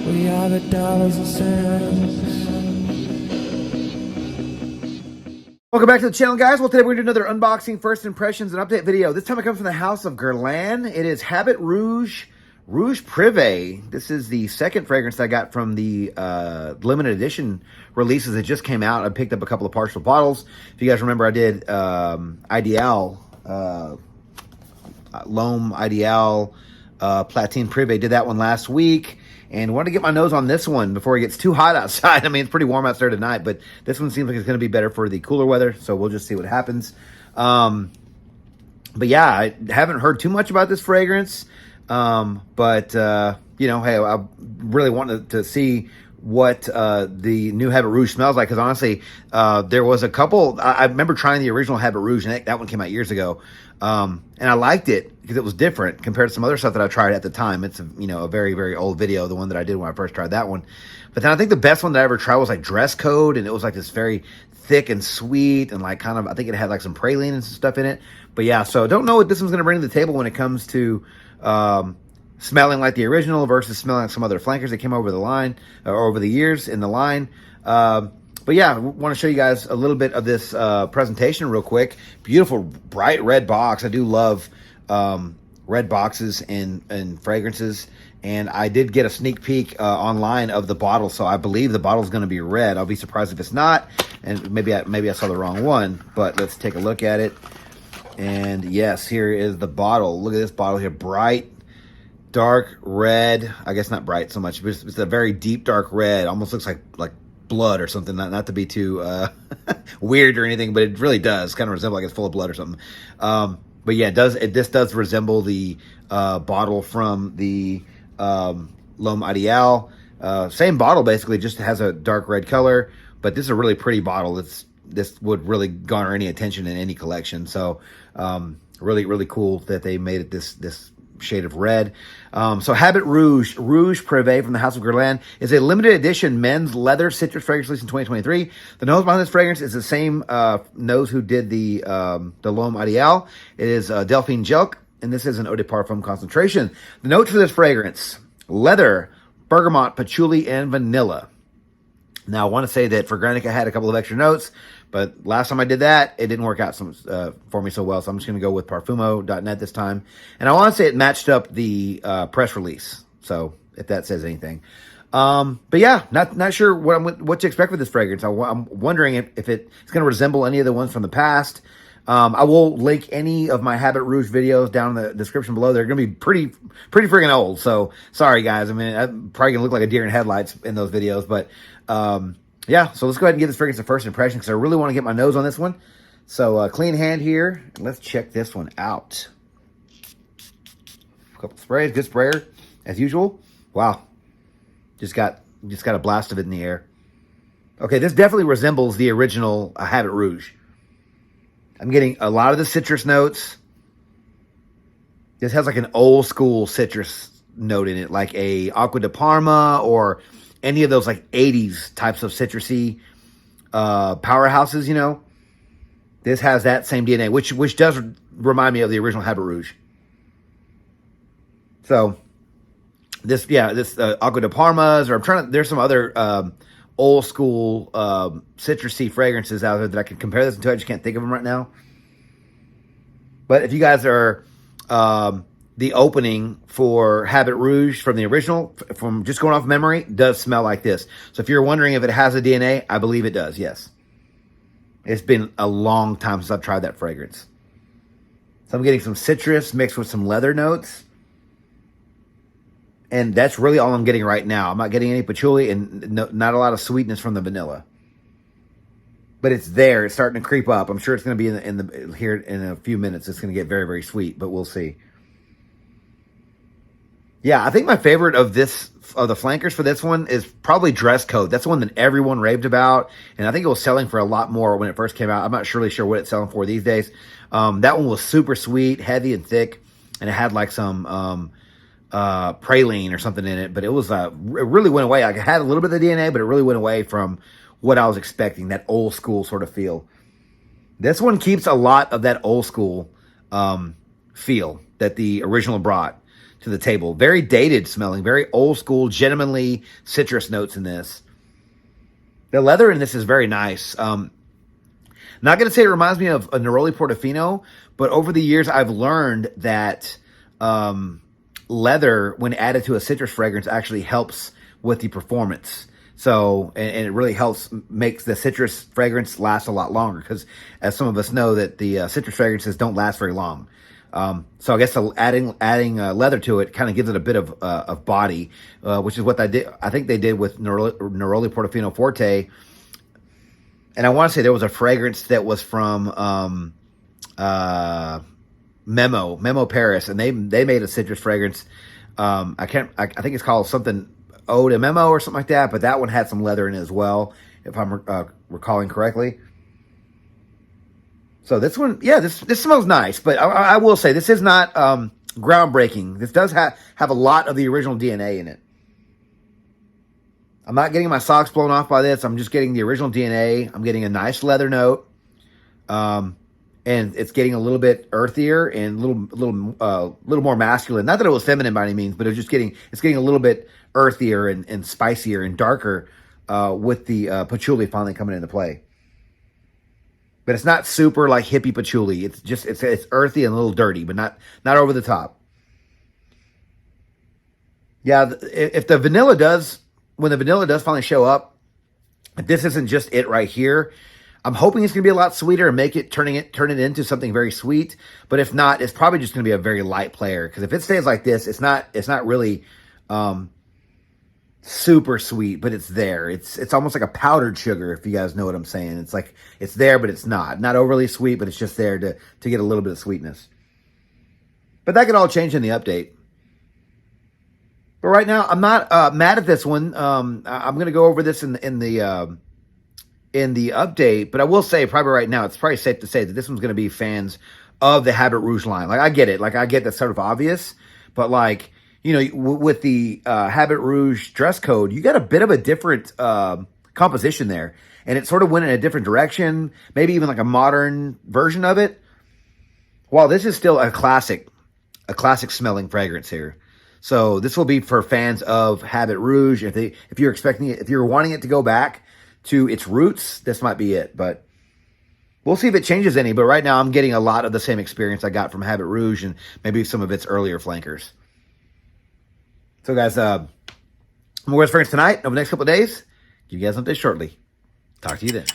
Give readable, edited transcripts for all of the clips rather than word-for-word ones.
We are the dollars and cents. Welcome back to the channel, guys. Well, today we're going to do another unboxing, first impressions, and update video. This time it comes from the house of Guerlain. It is Habit Rouge, Rouge Privé. This is the second fragrance that I got from the limited edition releases that just came out. I picked up a couple of partial bottles. If you guys remember, I did Ideal, L'Homme Ideal, Platine Privé. Did that one last week. And wanted to get my nose on this one before it gets too hot outside. I mean, it's pretty warm out there tonight, but this one seems like it's going to be better for the cooler weather, so we'll just see what happens. But yeah, I haven't heard too much about this fragrance, but you know, hey, I really wanted to see what the new Habit Rouge smells like, because honestly, there was a couple. I remember trying the original Habit Rouge, and that one came out years ago, and I liked it because it was different compared to some other stuff that I tried at the time. It's a very, very old video, the one that I did when I first tried that one. But then I think the best one that I ever tried was like Dress Code, and it was like this very thick and sweet, and like kind of, I think it had like some praline and some stuff in it. But yeah, so don't know what this one's going to bring to the table when it comes to smelling like the original versus smelling like some other flankers that came over the line or over the years in the line. But yeah, I want to show you guys a little bit of this presentation real quick. Beautiful, bright red box. I do love red boxes and fragrances. And I did get a sneak peek online of the bottle, so I believe the bottle's going to be red. I'll be surprised if it's not, and maybe I saw the wrong one. But let's take a look at it. And yes, here is the bottle. Look at this bottle here, bright, dark red. I guess not bright so much, but it's a very deep dark red. Almost looks like blood or something. Not to be too weird or anything, but it really does kind of resemble like it's full of blood or something. But yeah, this does resemble the bottle from the L'Homme Ideal. Same bottle basically, just has a dark red color. But this is a really pretty bottle. This would really garner any attention in any collection. So really, really cool that they made it this shade of red. So Habit Rouge Privé from the House of Guerlain is a limited edition men's leather citrus fragrance released in 2023. The nose behind this fragrance is the same nose who did the L'Homme Ideal. It is Delphine Gelk, and this is an eau de parfum concentration. The notes for this fragrance: leather, bergamot, patchouli, and vanilla. Now, I want to say that for Granic, I had a couple of extra notes, but last time I did that, it didn't work out for me so well, so I'm just going to go with Parfumo.net this time. And I want to say it matched up the press release, so if that says anything. But yeah, not sure what to expect with this fragrance. I'm wondering if it's going to resemble any of the ones from the past. I will link any of my Habit Rouge videos down in the description below. They're going to be pretty freaking old. So sorry, guys. I mean, I'm probably going to look like a deer in headlights in those videos. But yeah, so let's go ahead and give this fragrance a first impression, because I really want to get my nose on this one. So clean hand here. Let's check this one out. A couple sprays. Good sprayer, as usual. Wow. Just got a blast of it in the air. Okay, this definitely resembles the original Habit Rouge. I'm getting a lot of the citrus notes. This has like an old school citrus note in it, like a Acqua di Parma or any of those like 80s types of citrusy powerhouses, you know. This has that same DNA, which does remind me of the original Habit Rouge. So this Acqua di Parmas, or there's some other old school citrusy fragrances out there that I can compare this to. I just can't think of them right now. But if you guys are the opening for Habit Rouge from the original, from just going off memory, does smell like this. So if you're wondering if it has a DNA, I believe it does, yes. It's been a long time since I've tried that fragrance. So I'm getting some citrus mixed with some leather notes. And that's really all I'm getting right now. I'm not getting any patchouli and not a lot of sweetness from the vanilla. But it's there. It's starting to creep up. I'm sure it's going to be here in a few minutes. It's going to get very, very sweet, but we'll see. Yeah, I think my favorite of the flankers for this one is probably Dress Code. That's the one that everyone raved about, and I think it was selling for a lot more when it first came out. I'm not really sure what it's selling for these days. That one was super sweet, heavy and thick, and it had like some praline or something in it, but it really went away. I had a little bit of the DNA, but it really went away from what I was expecting, that old school sort of feel. This one keeps a lot of that old school feel that the original brought. to the table. Very dated smelling, very old school, gentlemanly citrus notes in this. The leather in this is very nice. Not going to say it reminds me of a Neroli Portofino, but over the years I've learned that leather, when added to a citrus fragrance, actually helps with the performance. So, and it really helps, makes the citrus fragrance last a lot longer, because as some of us know that the citrus fragrances don't last very long. So I guess adding leather to it kind of gives it a bit of body, which is what I think they did with Neroli Portofino Forte. And I want to say there was a fragrance that was from Memo Paris, and they made a citrus fragrance. I think it's called something Eau de Memo or something like that, but that one had some leather in it as well, if I'm recalling correctly. So this one, yeah, this smells nice, but I will say this is not groundbreaking. This does have a lot of the original DNA in it. I'm not getting my socks blown off by this. I'm just getting the original DNA. I'm getting a nice leather note, and it's getting a little bit earthier and a little more masculine. Not that it was feminine by any means, but it's getting a little bit earthier and spicier and darker with the patchouli finally coming into play. But it's not super like hippie patchouli. It's just it's earthy and a little dirty, but not over the top. Yeah, if the vanilla does, when the vanilla does finally show up, if this isn't just it right here, I'm hoping it's going to be a lot sweeter and turn it into something very sweet. But if not, it's probably just going to be a very light player. Because if it stays like this, it's not really super sweet, but it's there. It's almost like a powdered sugar, if you guys know what I'm saying. It's like it's there, but it's not overly sweet, but it's just there to get a little bit of sweetness. But that could all change in the update. But right now, I'm not mad at this one. I'm going to go over this in the update, but I will say probably right now, it's probably safe to say that this one's going to be fans of the Habit Rouge line. Like, I get it. Like, I get that's sort of obvious, but like, you know, with the Habit Rouge dress code, you got a bit of a different composition there, and it sort of went in a different direction, maybe even like a modern version of it. While this is still a classic smelling fragrance here. So this will be for fans of Habit Rouge. If you're wanting it to go back to its roots, this might be it. But we'll see if it changes any. But right now, I'm getting a lot of the same experience I got from Habit Rouge and maybe some of its earlier flankers. So guys, more fragrance tonight. Over the next couple of days, give you guys an update shortly. Talk to you then.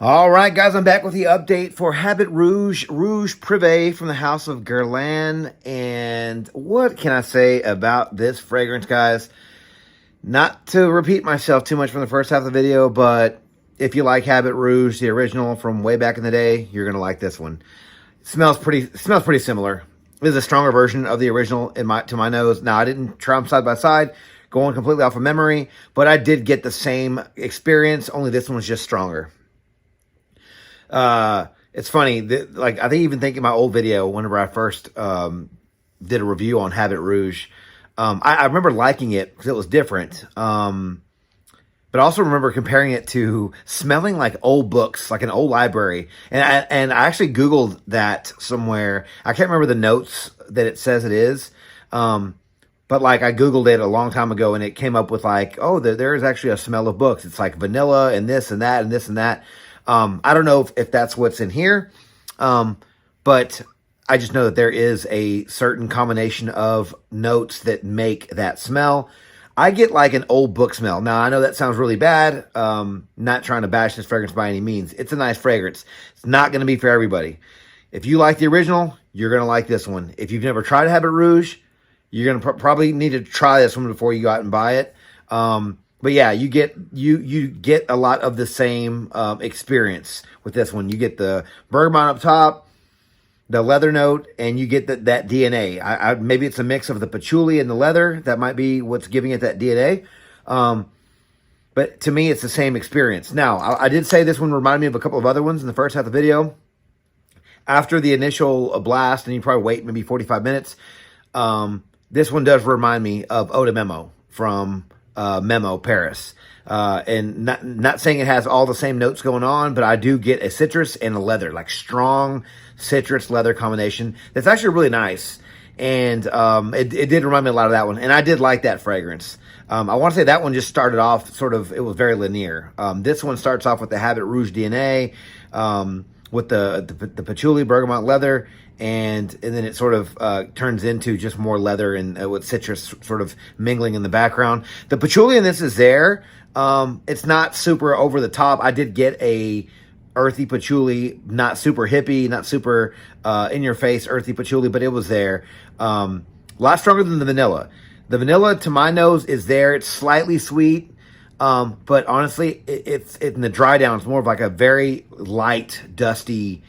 All right, guys, I'm back with the update for Habit Rouge Privé from the house of Guerlain. And what can I say about this fragrance, guys? Not to repeat myself too much from the first half of the video, but if you like Habit Rouge, the original from way back in the day, you're going to like this one. It smells pretty similar. It is a stronger version of the original to my nose. Now, I didn't try them side by side, going completely off of memory, but I did get the same experience, only this one was just stronger. It's funny, like I even think in my old video, whenever I first did a review on Habit Rouge, I remember liking it because it was different. But I also remember comparing it to smelling like old books, like an old library. And I actually Googled that somewhere. I can't remember the notes that it says it is. But like I Googled it a long time ago and it came up with like, oh, there is actually a smell of books. It's like vanilla and this and that and this and that. I don't know if that's what's in here, but I just know that there is a certain combination of notes that make that smell. I get like an old book smell. Now, I know that sounds really bad. Not trying to bash this fragrance by any means. It's a nice fragrance. It's not going to be for everybody. If you like the original, you're going to like this one. If you've never tried Habit Rouge, you're going to probably need to try this one before you go out and buy it. But yeah, you get a lot of the same experience with this one. You get the bergamot up top, the leather note, and you get that DNA. Maybe it's a mix of the patchouli and the leather. That might be what's giving it that DNA. But to me, it's the same experience. Now, I did say this one reminded me of a couple of other ones in the first half of the video. After the initial blast, and you probably wait maybe 45 minutes, this one does remind me of Eau de Memo from Memo Paris. And not saying it has all the same notes going on, but I do get a citrus and a leather, like strong citrus leather combination. That's actually really nice. And it did remind me a lot of that one. And I did like that fragrance. I want to say that one just started off sort of, it was very linear. This one starts off with the Habit Rouge DNA, with the patchouli, bergamot leather, and then it sort of turns into just more leather and with citrus sort of mingling in the background. The patchouli in this is there. It's not super over the top. I did get a earthy patchouli, not super hippie, not super in your face earthy patchouli, but it was there. A lot stronger than the vanilla. The vanilla, to my nose, is there. It's slightly sweet, but honestly, it's in the dry down. It's more of like a very light, dusty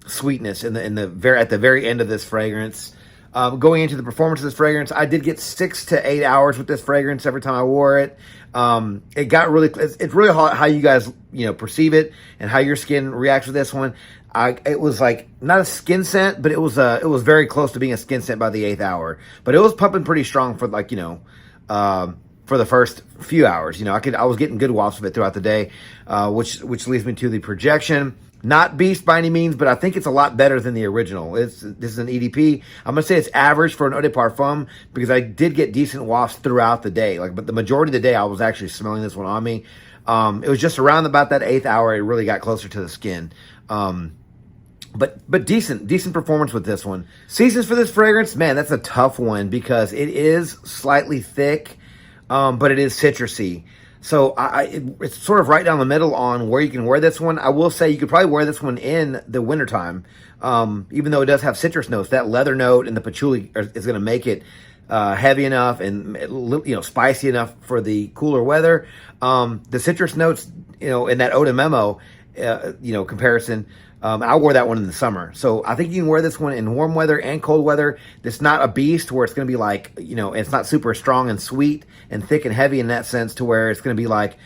sweetness at the very end of this fragrance. Going into the performance of this fragrance, I did get 6 to 8 hours with this fragrance every time I wore it. It got really, it's really how you guys, perceive it and how your skin reacts with this one. It was like not a skin scent, but it was very close to being a skin scent by the 8th hour, but it was pumping pretty strong for for the first few hours. I was getting good wafts of it throughout the day, which leads me to the projection. Not beast by any means, but I think it's a lot better than the original. This is an EDP. I'm gonna say it's average for an eau de parfum because I did get decent wafts throughout the day. But the majority of the day, I was actually smelling this one on me. It was just around about that 8th hour, it really got closer to the skin. But decent performance with this one. Seasons for this fragrance, man, that's a tough one because it is slightly thick, but it is citrusy. So it's sort of right down the middle on where you can wear this one. I will say you could probably wear this one in the wintertime, even though it does have citrus notes. That leather note and the patchouli is going to make it heavy enough and spicy enough for the cooler weather. The citrus notes, in that eau de memo, comparison. I wore that one in the summer. So I think you can wear this one in warm weather and cold weather. It's not a beast where it's going to be like, it's not super strong and sweet and thick and heavy in that sense to where it's going to be like,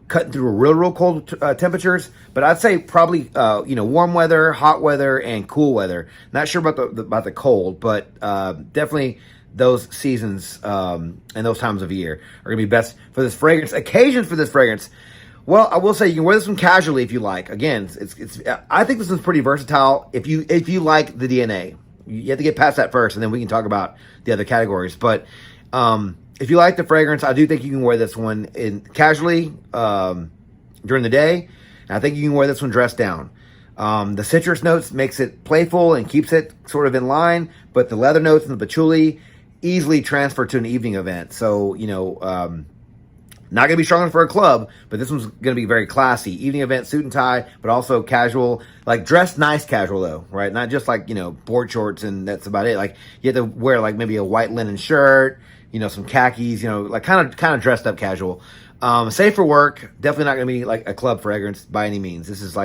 cutting through real cold temperatures. But I'd say probably, warm weather, hot weather, and cool weather. Not sure about the cold, but definitely those seasons and those times of year are going to be best for this fragrance. Occasions for this fragrance. Well, I will say you can wear this one casually if you like. Again, I think this is pretty versatile if you like the DNA. You have to get past that first, and then we can talk about the other categories. But if you like the fragrance, I do think you can wear this one casually during the day. And I think you can wear this one dressed down. The citrus notes makes it playful and keeps it sort of in line, but the leather notes and the patchouli easily transfer to an evening event. So, not going to be strong enough for a club, but this one's going to be very classy. Evening event, suit and tie, but also casual, like dressed nice casual though, right? Not just like, board shorts and that's about it. Like you have to wear like maybe a white linen shirt, some khakis, like kind of dressed up casual. Safe for work. Definitely not going to be like a club fragrance by any means. This is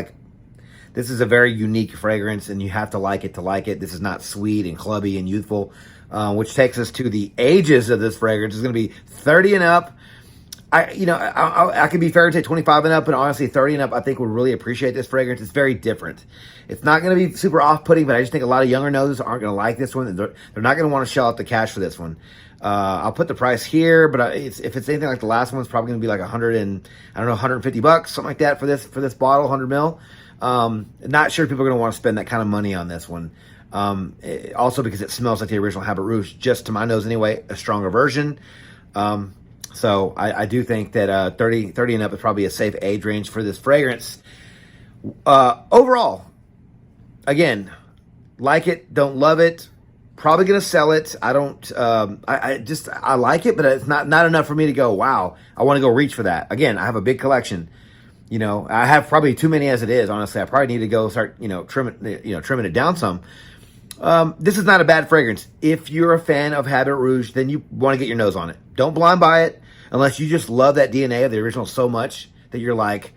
a very unique fragrance and you have to like it to like it. This is not sweet and clubby and youthful, which takes us to the ages of this fragrance. It's going to be 30 and up. I could be fair and say 25 and up, but honestly 30 and up I think would really appreciate this fragrance. It's very different. It's not going to be super off-putting, but I just think a lot of younger noses aren't going to like this one. They're not going to want to shell out the cash for this one. I'll put the price here, but if it's anything like the last one, it's probably going to be like $150, something like that for this bottle, 100 mil. Not sure people are going to want to spend that kind of money on this one. Also because it smells like the original Habit Rouge, just to my nose anyway, a stronger version. So I do think that 30 and up is probably a safe age range for this fragrance. Overall, again, like it, don't love it. Probably gonna sell it. I don't. I like it, but it's not enough for me to go, wow, I want to go reach for that. Again, I have a big collection. I have probably too many as it is. Honestly, I probably need to go start trimming it down some. This is not a bad fragrance. If you're a fan of Habit Rouge, then you want to get your nose on it. Don't blind buy it unless you just love that DNA of the original so much that you're like,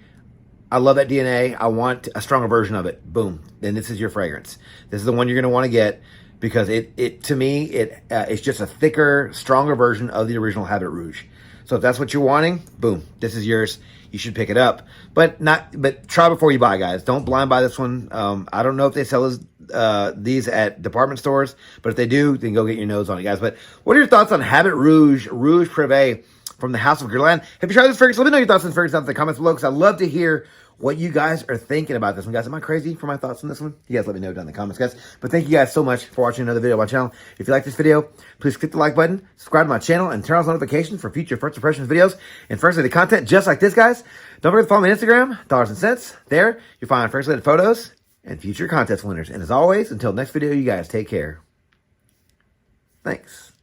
I love that DNA. I want a stronger version of it. Boom. Then this is your fragrance. This is the one you're going to want to get because it to me, it's just a thicker, stronger version of the original Habit Rouge. So if that's what you're wanting, boom, this is yours. You should pick it up, but try before you buy, guys. Don't blind buy this one. I don't know if they sell these at department stores, but if they do, then go get your nose on it, guys. But what are your thoughts on Habit Rouge, Rouge Privé? from the House of Guerlain. Have you tried this fragrance? Let me know your thoughts on fragrance down in the comments below, because I'd love to hear what you guys are thinking about this one, guys. Am I crazy for my thoughts on this one? You guys let me know down in the comments, guys. But thank you guys so much for watching another video on my channel. If you like this video, please click the like button, subscribe to my channel, and turn on notifications for future first impressions videos and first the content just like this, guys. Don't forget to follow me on Instagram, Dollars and Cents. There, you'll find first related photos and future contest winners. And as always, until next video, you guys take care. Thanks.